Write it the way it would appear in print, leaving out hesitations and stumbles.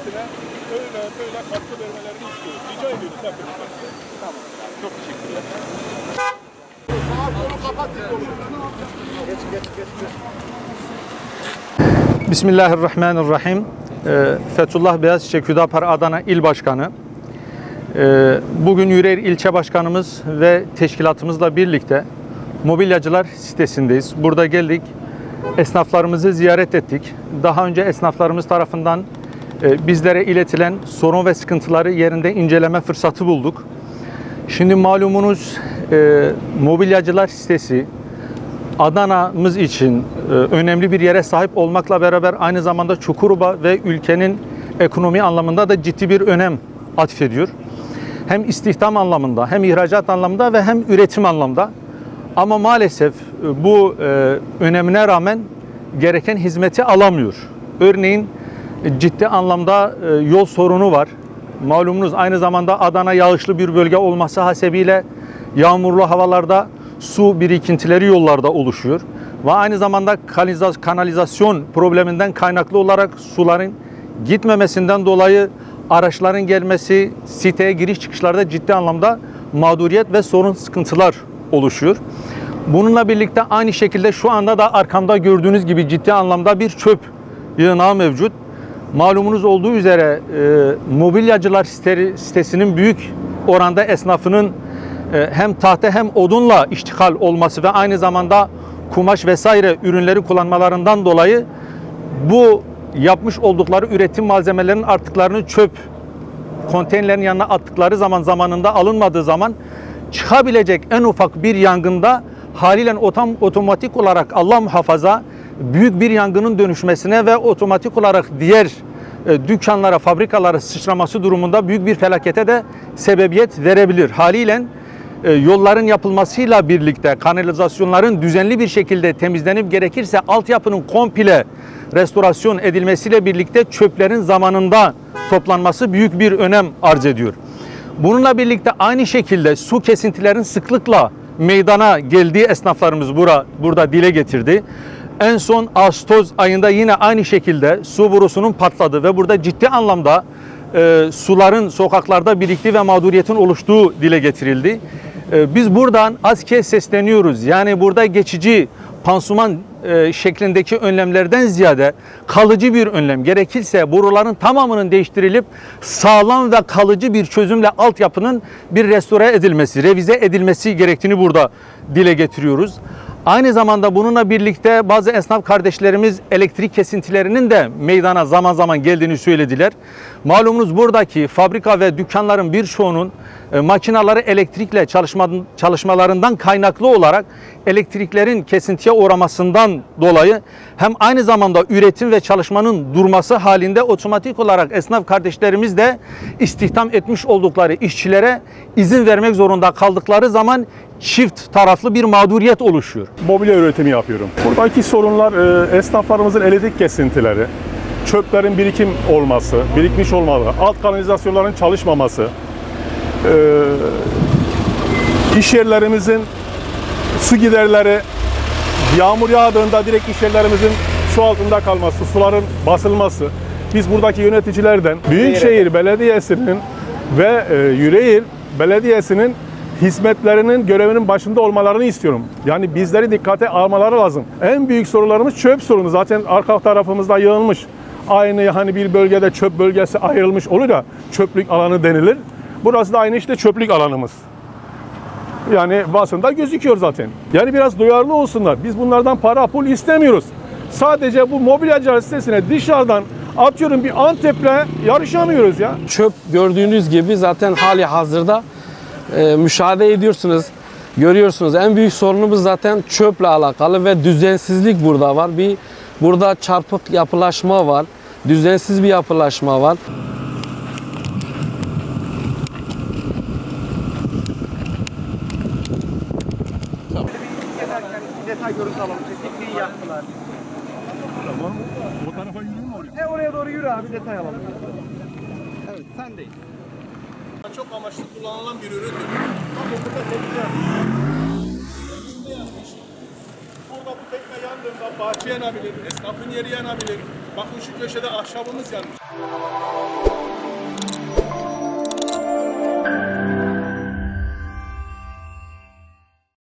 sitesine öyle böyle katkı vermelerini istiyoruz. Rica ediyoruz hepimizden. Tamam. Çok teşekkürler. Sağa solu kapat. Geç. Bismillahirrahmanirrahim. Fethullah Beyazçiçek Hüdapar Adana İl Başkanı. Bugün Yüreğir İlçe Başkanımız ve teşkilatımızla birlikte mobilyacılar sitesindeyiz. Burada geldik, esnaflarımızı ziyaret ettik. Daha önce esnaflarımız tarafından bizlere iletilen sorun ve sıkıntıları yerinde inceleme fırsatı bulduk. Şimdi malumunuz mobilyacılar sitesi Adana'mız için önemli bir yere sahip olmakla beraber aynı zamanda Çukurova ve ülkenin ekonomi anlamında da ciddi bir önem atfediyor. Hem istihdam anlamında, hem ihracat anlamında ve hem üretim anlamında. Ama maalesef bu önemine rağmen gereken hizmeti alamıyor. Örneğin ciddi anlamda yol sorunu var. Malumunuz aynı zamanda Adana yağışlı bir bölge olması hasebiyle yağmurlu havalarda su birikintileri yollarda oluşuyor. Ve aynı zamanda kanalizasyon probleminden kaynaklı olarak suların gitmemesinden dolayı araçların gelmesi, siteye giriş çıkışlarda ciddi anlamda mağduriyet ve sorun sıkıntılar oluşuyor. Bununla birlikte aynı şekilde şu anda da arkamda gördüğünüz gibi ciddi anlamda bir çöp yığınağı mevcut. Malumunuz olduğu üzere mobilyacılar sitesinin büyük oranda esnafının hem tahta hem odunla iştigal olması ve aynı zamanda kumaş vesaire ürünleri kullanmalarından dolayı bu yapmış oldukları üretim malzemelerinin artıklarını çöp konteynerlerin yanına attıkları zamanında alınmadığı zaman çıkabilecek en ufak bir yangında haliyle otomatik olarak Allah muhafaza büyük bir yangının dönüşmesine ve otomatik olarak diğer dükkanlara, fabrikalara sıçraması durumunda büyük bir felakete de sebebiyet verebilir. Haliyle yolların yapılmasıyla birlikte kanalizasyonların düzenli bir şekilde temizlenip gerekirse altyapının komple restorasyon edilmesiyle birlikte çöplerin zamanında toplanması büyük bir önem arz ediyor. Bununla birlikte aynı şekilde su kesintilerin sıklıkla meydana geldiği esnaflarımız burada dile getirdi. En son Ağustos ayında yine aynı şekilde su borusunun patladığı ve burada ciddi anlamda suların sokaklarda biriktiği ve mağduriyetin oluştuğu dile getirildi. Biz buradan ASKİ'ye sesleniyoruz. Yani burada geçici pansuman şeklindeki önlemlerden ziyade kalıcı bir önlem, gerekirse boruların tamamının değiştirilip sağlam ve kalıcı bir çözümle altyapının bir restore edilmesi, revize edilmesi gerektiğini burada dile getiriyoruz. Aynı zamanda bununla birlikte bazı esnaf kardeşlerimiz elektrik kesintilerinin de meydana zaman zaman geldiğini söylediler. Malumunuz buradaki fabrika ve dükkanların birçoğunun makinaları elektrikle çalışmalarından kaynaklı olarak elektriklerin kesintiye uğramasından dolayı hem aynı zamanda üretim ve çalışmanın durması halinde otomatik olarak esnaf kardeşlerimiz de istihdam etmiş oldukları işçilere izin vermek zorunda kaldıkları zaman çift taraflı bir mağduriyet oluşuyor. Mobilya üretimi yapıyorum. Buradaki sorunlar esnaflarımızın elektrik kesintileri, çöplerin birikmiş olmalı, alt kanalizasyonların çalışmaması, iş yerlerimizin su giderleri, yağmur yağdığında direkt iş yerlerimizin su altında kalması, suların basılması. Biz buradaki yöneticilerden Büyükşehir Belediyesi'nin ve Yüreğir Belediyesi'nin hizmetlerinin görevinin başında olmalarını istiyorum. Yani bizleri dikkate almaları lazım. En büyük sorunlarımız çöp sorunu. Zaten arka tarafımızda yığılmış. Aynı hani bir bölgede çöp bölgesi ayrılmış olur ya, çöplük alanı denilir. Burası da aynı işte çöplük alanımız. Yani basında gözüküyor zaten. Yani biraz duyarlı olsunlar. Biz bunlardan para pul istemiyoruz. Sadece bu mobilyacılar sitesine dışarıdan atıyorum bir Antep'le yarışamıyoruz ya. Çöp gördüğünüz gibi zaten hali hazırda müşahede ediyorsunuz, görüyorsunuz. En büyük sorunumuz zaten çöple alakalı ve düzensizlik burada var. Burada çarpık yapılaşma var, düzensiz bir yapılaşma var. Detay görüntü alalım. Tekniği yaktılar. Tamam. O tarafa yürüyeyim mi oraya? Oraya doğru yürü abi, detay alalım. Evet, sen değil. Çok amaçlı kullanılan bir üründür. Bak burada tekne yanmış. Burada bu tekne yandığında bahçe yanabilir, esnafın yeri yanabilir. Bakın şu köşede ahşabımız yanmış.